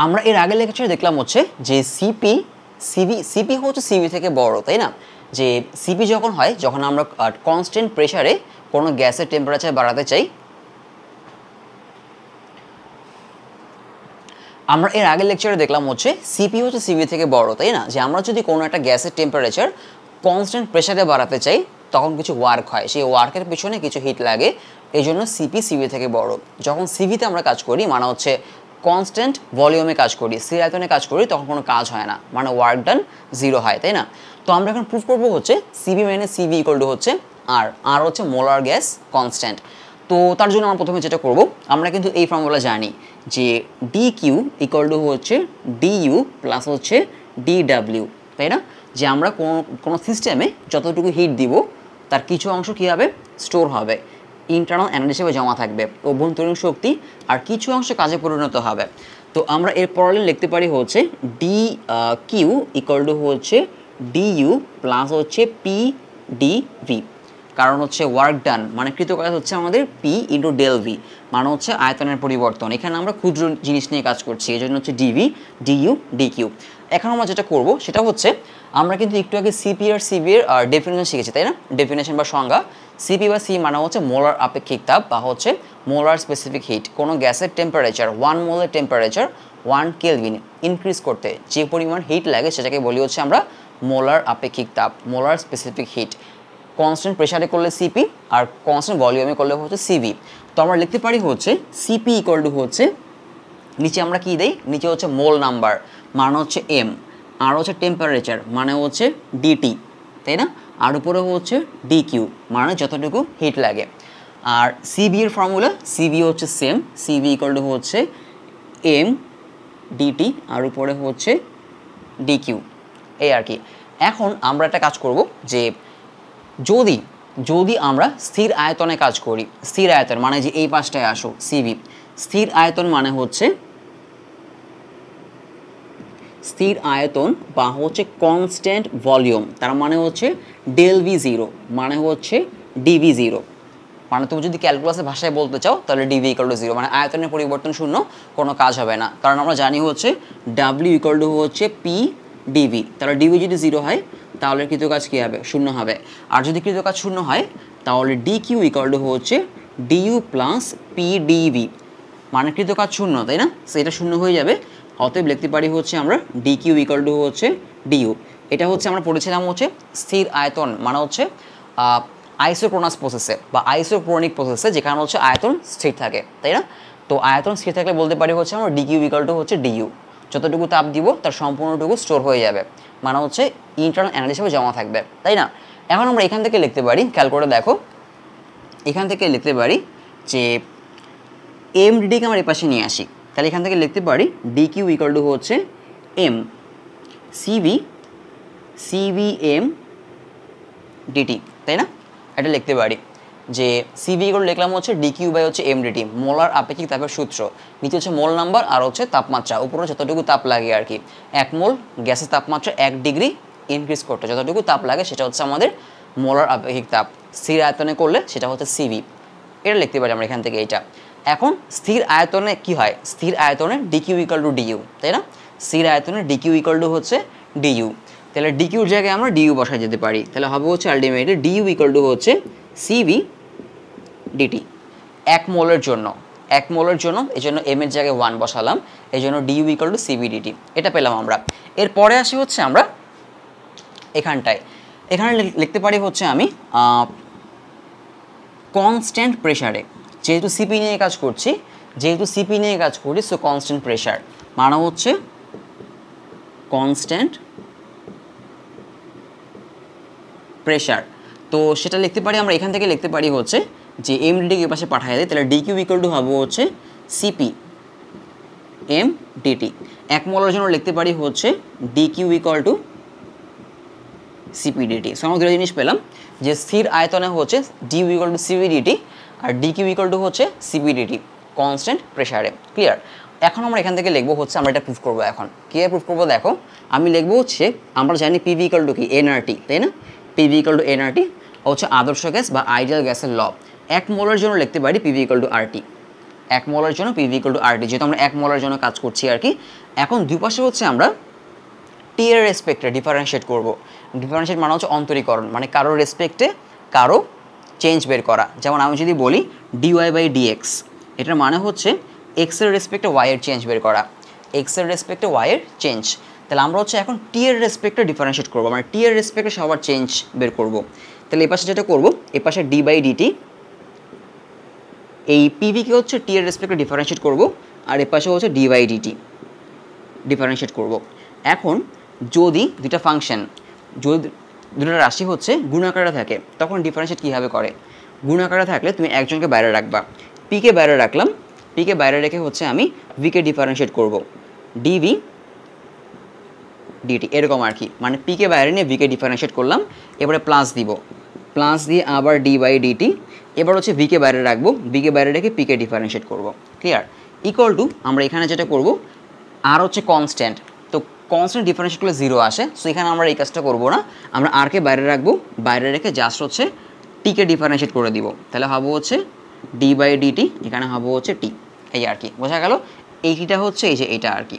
আমরা এর আগে লেকচারে দেখলাম হচ্ছে যে সিপি হচ্ছে সিভি থেকে বড়, তাই না? যে সিপি যখন হয়, যখন আমরা কনস্ট্যান্ট প্রেসারে কোনো গ্যাসের টেম্পারেচার বাড়াতে চাই, আমরা এর আগের লেকচারে দেখলাম হচ্ছে সিপি হচ্ছে সিভি থেকে বড়, তাই না? যে আমরা যদি কোনো একটা গ্যাসের টেম্পারেচার কনস্ট্যান্ট প্রেসারে বাড়াতে চাই তখন কিছু ওয়ার্ক হয়, সেই ওয়ার্কের পিছনে কিছু হিট লাগে, এই জন্য সিপি সিভি থেকে বড়। যখন সিভিতে আমরা কাজ করি, মানে হচ্ছে কনস্ট্যান্ট ভলিউমে কাজ করি, স্থির আয়তনে কাজ করি, তখন কোনো কাজ হয় না, মানে ওয়ার্ক ডান 0 হয়, তাই না? তো আমরা এখন প্রুফ করবো হচ্ছে CB minus CV equal to হচ্ছে আর হচ্ছে মোলার গ্যাস কনস্ট্যান্ট। তো তার জন্য আমরা প্রথমে যেটা করব, আমরা কিন্তু এই ফর্মুলা জানি যে ডি কিউ ইকুয়াল টু হচ্ছে ডিইউ প্লাস হচ্ছে ডিডাব্লিউ, তাই না? যে আমরা কোনো সিস্টেমে যতটুকু হিট দিব তার কিছু অংশ কী হবে, স্টোর হবে, ইন্টারনাল এনার্জি হিসেবে জমা থাকবে, অভ্যন্তরীণ শক্তি, আর কিছু অংশ কাজে পরিণত হবে। তো আমরা এর পরে লিখতে পারি হচ্ছে ডি কিউ ইকুয়াল টু হচ্ছে ডিইউ প্লাস হচ্ছে পি ডিভি, কারণ হচ্ছে ওয়ার্ক ডান মানে কৃতকাজ হচ্ছে আমাদের পি ইন্টু ডেল ভি, মানে হচ্ছে আয়তনের পরিবর্তন। এখানে আমরা ক্ষুদ্র জিনিস নিয়ে কাজ করছি, এই জন্য হচ্ছে ডিভি ডিইউ ডিকিউ। এখন আমরা যেটা করব সেটা হচ্ছে, আমরা কিন্তু একটু আগে সিপি আর সিবি এর ডেফিনেশন শিখেছি, তাই না? ডেফিনেশন বা সংজ্ঞা, সিপি বা সি মানে হচ্ছে মোলার আপেক্ষিক তাপ বা হচ্ছে মোলার স্পেসিফিক হিট। কোনো গ্যাসের টেম্পারেচার 1 মোলের টেম্পারেচার 1 কেলভিন ইনক্রিজ করতে যে পরিমাণ হিট লাগে সেটাকে বলি হচ্ছে আমরা মোলার আপেক্ষিক তাপ, মোলার স্পেসিফিক হিট। কনস্ট্যান্ট প্রেসারে করলে সিপি আর কনস্ট্যান্ট ভলিউমে করলে হচ্ছে সিভি। তো আমরা লিখতে পারি হচ্ছে সিপি ইকুয়াল টু হচ্ছে, নিচে আমরা কি দেই, নিচে হচ্ছে মোল নাম্বার মানে হচ্ছে এম, আর হচ্ছে টেম্পারেচার মানে হচ্ছে ডিটি, তাই না? আর উপরে হচ্ছে ডিকিউ মানে যতটুকু হিট লাগে। আর সিবি এর ফর্মুলা, সিবি হচ্ছে সেম, সিবি ইকুয়াল টু হচ্ছে এম ডিটি আর উপরে হচ্ছে ডিকিউ, এই আর কি। এখন আমরা একটা কাজ করব যে যদি আমরা স্থির আয়তনে কাজ করি, স্থির আয়তন মানে যে এই পাশটায় আসো সিবি, স্থির আয়তন মানে হচ্ছে স্থির আয়তন বা হচ্ছে কনস্ট্যান্ট ভলিউম, তার মানে হচ্ছে ডেল ভি জিরো মানে হচ্ছে ডিভি জিরো। মানে তুমি যদি ক্যালকুলাসের ভাষায় বলতে চাও তাহলে ডিভি ইকুয়াল টু জিরো, মানে আয়তনের পরিবর্তন শূন্য, কোনো কাজ হবে না, কারণ আমরা জানি হচ্ছে ডাব্লিউ ইকুয়াল টু হচ্ছে পি ডিভি। তাহলে ডিভি যদি জিরো হয় তাহলে কৃতকাজ কী হবে, শূন্য হবে। আর যদি কৃতকাজ শূন্য হয় তাহলে ডি কিউ ইকুয়াল টু হচ্ছে ডিইউ প্লাস পি ডিভি, মানে কৃতকাজ শূন্য, তাই না? সেটা শূন্য হয়ে যাবে, অতএব লিখতে পারি হচ্ছে আমরা ডি কিউ ইকুয়াল টু হচ্ছে ডিইউ। এটা হচ্ছে আমরা পড়েছিলাম হচ্ছে স্থির আয়তন মানে হচ্ছে আইসোক্রোনাস প্রসেসে বা আইসোক্রোনিক প্রসেসে, যেখানে হচ্ছে আয়তন স্থির থাকে, তাই না? তো আয়তন স্থির থাকলে বলতে পারি হচ্ছে আমরা ডি কিউ ইকুয়াল টু হচ্ছে ডিইউ, যতটুকু তাপ দিব তার সম্পূর্ণটুকু স্টোর হয়ে যাবে, মানে হচ্ছে ইন্টারনাল এনার্জি হিসেবে জমা থাকবে, তাই না? এখন আমরা এখান থেকে লিখতে পারি, খেয়াল করে দেখো, এখান থেকে লিখতে পারি যে এম ডিডিকে আমরা এই পাশে নিয়ে আসি, তাহলে এখান থেকে লিখতে পারি ডি কিউ ইকুয়াল টু হচ্ছে এম সিভি এম ডিটি, তাই না? এটা লিখতে পারি যে সিভি ইকুয়াল লিখলাম হচ্ছে ডি কিউ বাই হচ্ছে এম ডিটি, মোলার আপেক্ষিক তাপের সূত্র। নিচে হচ্ছে মোল নাম্বার আর হচ্ছে তাপমাত্রা, উপরে যতটুকু তাপ লাগে আর কি। 1 মোল গ্যাসের তাপমাত্রা 1 ডিগ্রি ইনক্রিজ করতে যতটুকু তাপ লাগে সেটা হচ্ছে আমাদের মোলার আপেক্ষিক তাপ। স্থির আয়তনে করলে সেটা হচ্ছে সিভি, এটা লিখতে পারি আমরা এখান থেকে এইটা। এখন স্থির আয়তনে কি হয়, স্থির আয়তনে D Q equal to D U, তাই না? স্থির আয়তনে ডি কিউ ইকুয়াল টু হচ্ছে ডিইউ, তাহলে ডি কিউর জায়গায় আমরা ডিইউ বসাই যেতে পারি, তাহলে হবে হচ্ছে আলটিমেটলি ডিইউ ইকুয়াল টু হচ্ছে সিভি ডিটি 1 মোলের জন্য, 1 মোলের জন্য, এই জন্য এম এর জায়গায় 1 বসালাম, এই জন্য D U equal to CV DT, এটা পেলাম আমরা। এরপরে আসি হচ্ছে আমরা এখানটায়, এখানে লিখতে পারি হচ্ছে আমি কনস্ট্যান্ট প্রেসারে, যেহেতু সিপি নিয়ে কাজ করছি, সো কনস্ট্যান্ট প্রেসার মানে হচ্ছে কনস্ট্যান্ট প্রেসার। তো সেটা লিখতে পারি আমরা এখান থেকে লিখতে পারি হচ্ছে যে এম ডিটিকে পাশে পাঠিয়ে দেয়, তাহলে ডি কিউ ইকুয়াল টু হবে হচ্ছে সিপি এম ডিটি। 1 মোলের জন্য লিখতে পারি হচ্ছে D Q equal to CP DT. So আমরা দুটো জিনিস পেলাম যে স্থির আয়তনে হচ্ছে D U equal to CP DT আর ডি কিউ ইকুয়াল টু হচ্ছে সিপি ডিটি কনস্ট্যান্ট প্রেসারে। ক্লিয়ার? এখন আমরা এখান থেকে লিখবো হচ্ছে, আমরা এটা প্রুফ করবো। এখন কী প্রুফ করবো দেখো, আমি লিখবো হচ্ছে, আমরা জানি পিভি ইকুয়াল টু কি এনআরটি, তাই না? পিভি ইকুয়াল টু এনআরটি হচ্ছে আদর্শ গ্যাস বা আইডিয়াল গ্যাসের ল। 1 মোলের জন্য লিখতে পারি PV equal to RT, 1 molar জন্য PV = RT, যেহেতু আমরা 1 মোলার জন্য কাজ করছি আর কি। এখন দুই পাশে হচ্ছে আমরা টি এর রেসপেক্টে ডিফারেন্সিয়েট করব। ডিফারেন্সিয়েট মানে হচ্ছে অন্তরীকরণ, মানে কারোর রেসপেক্টে কারো চেঞ্জ বের করা। যেমন আমি যদি বলি dy/dx, এটার মানে হচ্ছে এক্স এর রেসপেক্টে ওয়াই এর চেঞ্জ বের করা, এক্স এর রেসপেক্টে ওয়াই এর চেঞ্জ। তাহলে আমরা হচ্ছে এখন টি এর রেসপেক্টে ডিফারেন্সিয়েট করবো, মানে টি এর রেসপেক্টে সবার চেঞ্জ বের করব। তাহলে এই পাশে যেটা করবো, এই পাশে d/dt, এই পিভিকে হচ্ছে টি এর রেসপেক্টে ডিফারেন্সিয়েট করব, আর এই পাশে হচ্ছে d/dt ডিফারেন্সিয়েট করব। এখন যদি দুটা ফাংশন, যদি দুটো রাশি হচ্ছে গুণাকারে থাকে, তখন ডিফারেন্সিয়েট কীভাবে করে? গুণাকারে থাকলে তুমি একজনকে বাইরে রাখবা, পিকে বাইরে রাখলাম, পিকে বাইরে রেখে হচ্ছে আমি ভিকে ডিফারেন্সিয়েট করব, ডিভি ডিটি এরকম আর কি। মানে পিকে বাইরে নিয়ে ভিকে ডিফারেন্সিয়েট করলাম, এবারে প্লাস দিব, প্লাস দিয়ে আবার d/dt, এবার হচ্ছে ভিকে বাইরে রাখবো, ভিকে বাইরে রেখে পিকে ডিফারেন্সিয়েট করব। ক্লিয়ার? ইকুয়াল টু আমরা এখানে যেটা করব, আর হচ্ছে কনস্ট্যান্ট, তো কনস্ট্যান্ট ডিফারেন্সিয়েট করলে 0 আসে, সো এখানে আমরা এই কাজটা করবো না, আমরা আরকে বাইরে রাখবো, বাইরে রেখে জাস্ট হচ্ছে টিকে ডিফারেন্সিয়েট করে দিব। তাহলে হবে হচ্ছে d/dt, এখানে হবে হচ্ছে টি, এই আর কি। বোঝা গেল? এইটা হচ্ছে এই যে এইটা আর কি।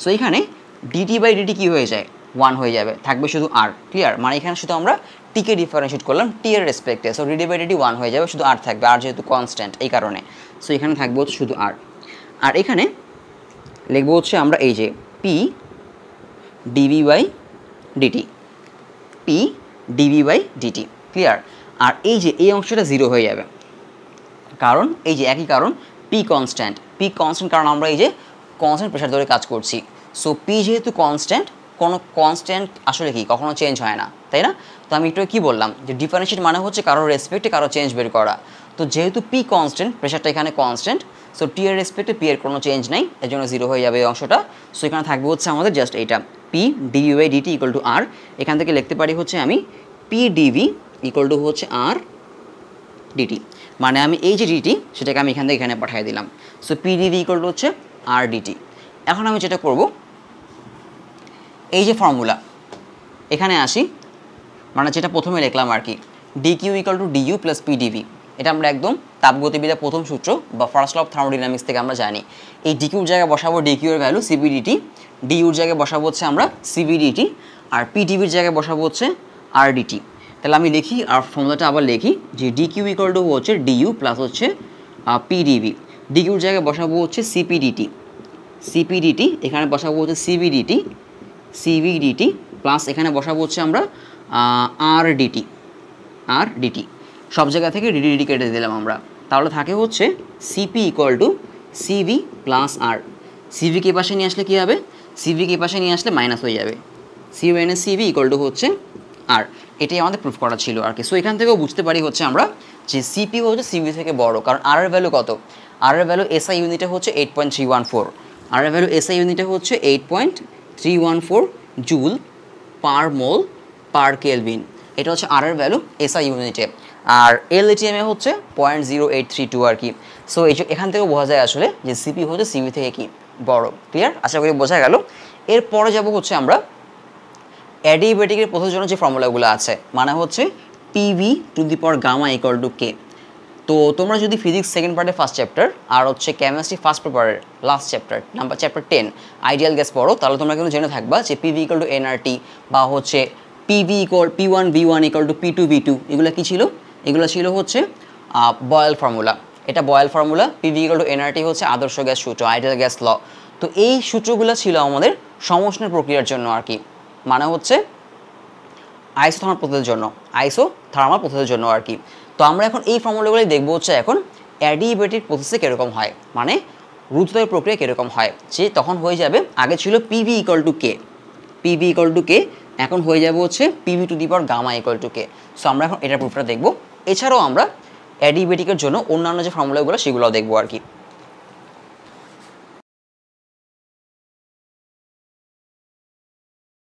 সো এখানে dt/dt কী হয়ে যায়? 1 হয়ে যাবে, থাকবে শুধু আর। ক্লিয়ার? মানে এখানে শুধু আমরা টিকে ডিফারেন্সিয়েট করলাম টি এর রেসপেক্টে, সো dt/dt 1 হয়ে যাবে, শুধু আর থাকবে, আর যেহেতু কনস্ট্যান্ট এই কারণে। সো এখানে থাকবে হচ্ছে শুধু আর। আর এখানে লিখবো হচ্ছে আমরা এই যে p dv/dt, p dv/dt। Clear? আর এই যে এই অংশটা 0 হয়ে যাবে, কারণ এই যে একই কারণ, পি কনস্ট্যান্ট, পি কনস্ট্যান্ট, কারণ আমরা এই যে কনস্ট্যান্ট প্রেশার ধরে কাজ করছি। সো পি যেহেতু কনস্ট্যান্ট, কোনো কনস্ট্যান্ট আসলে কি কখনো চেঞ্জ হয় না, তাই না? তো আমি একটু কি বললাম যে ডিফারেন্সিয়েট মানে হচ্ছে কারোর রেসপেক্টে কারো চেঞ্জ বের করা। তো যেহেতু পি কনস্ট্যান্ট, প্রেশারটা এখানে কনস্ট্যান্ট, সো টি এর রেসপেক্টে পি এর কোনো চেঞ্জ নেই, এর জন্য 0 হয়ে যাবে এই অংশটা। সো এখানে থাকবে হচ্ছে আমাদের জাস্ট এইটা পি dv/dt = r। এখান থেকে লিখতে পারি হচ্ছে আমি পি ডিভি = হচ্ছে আর ডিটি, মানে আমি এই যে ডিটি সেটাকে আমি এখান থেকে এখানে পাঠিয়ে দিলাম। সো পি ডিভি = হচ্ছে আর ডিটি। এখন আমি যেটা করব, এই যে ফর্মুলা এখানে আসি, মানে যেটা প্রথমে লিখলাম আর কি, dq = du + pdv, এটা আমরা একদম তাপগতিবিদ্যার প্রথম সূত্র বা ফার্স্ট ল অফ থার্মোডাইনামিক্স থেকে আমরা জানি। এই ডিকিউর জায়গায় বসাবো dq এর ভ্যালু cv/dt, ডিউর জায়গায় বসাবো হচ্ছে আমরা cv/dt, আর pdvর জায়গায় বসাবো হচ্ছে rdt। তাহলে আমি লিখি আর ফর্মুলাটা আবার লিখি যে dq = হচ্ছে du প্লাস হচ্ছে pdv, ডিকিউর জায়গায় বসাবো হচ্ছে cp/dt, এখানে বসাবো হচ্ছে cv/dt প্লাস এখানে বসাবো হচ্ছে আমরা rdt, সব জায়গা থেকে dt কেটে দিলাম আমরা। তাহলে থাকে হচ্ছে cp = cv + r, cv কে পাশে নিয়ে আসলে কী হবে? cv কে পাশে নিয়ে আসলে মাইনাস হয়ে যাবে, cv = হচ্ছে r। এটাই আমাদের প্রুফ করা ছিল আর কি। সো এখান থেকেও বুঝতে পারি হচ্ছে আমরা যে সিপি হচ্ছে সিভি থেকে বড়, কারণ আর এর ভ্যালু কত? আর এর ভ্যালু এসআই ইউনিটে হচ্ছে 8.314, আর এর ভ্যালু এসআই ইউনিটে হচ্ছে 8.314 জুল পার মোল পার কেলভিন, এটা হচ্ছে আর এর ভ্যালু এসআই ইউনিটে, আর এলএটিএমে হচ্ছে 0.0832 আর কি। সো এখান থেকেও বোঝা যায় আসলে যে সিপি হচ্ছে সিভি থেকে কি বড়। ক্লিয়ার? আশা করি বোঝা গেল। এরপরে যাব হচ্ছে আমরা অ্যাডিবেটিকের পথের জন্য যে ফর্মুলাগুলো আছে, মানে হচ্ছে PV⁴ K। তো তোমরা যদি ফিজিক্স সেকেন্ড পার্টের ফার্স্ট চ্যাপ্টার আর হচ্ছে কেমিস্ট্রি ফার্স্ট পেপারের last chapter chapter 10 ideal gas পড়ো, তাহলে তোমরা কিন্তু জেনে থাকবা যে PV = nRT বা হচ্ছে P1V1 = P2V2, এগুলো কি ছিল? এগুলো ছিল হচ্ছে বয়েল ফর্মুলা। এটা বয়েল ফর্মুলা। PV = nRT হচ্ছে আদর্শ গ্যাস সূত্র, আইডিয়াল গ্যাস ল। তো এই সূত্রগুলো ছিল আমাদের সমষ্ণের প্রক্রিয়ার জন্য আর কি, মানে হচ্ছে আইসোথার্মাল প্রসেসের জন্য আর কি। তো আমরা এখন এই ফর্মুলাগুলোই দেখবো হচ্ছে এখন অ্যাডিবেটিক প্রসেসে কীরকম হয়, মানে রুদ্ধদ্রয় প্রক্রিয়া কীরকম হয়। যে তখন হয়ে যাবে, আগে ছিল PV = K, এখন হয়ে যাবে হচ্ছে PV⁴ K। সো আমরা এখন এটার প্রুফটা দেখবো। এছাড়াও আমরা অ্যাডিবেটিকের জন্য অন্যান্য যে ফর্মুলাগুলো সেগুলোও দেখবো আর কি।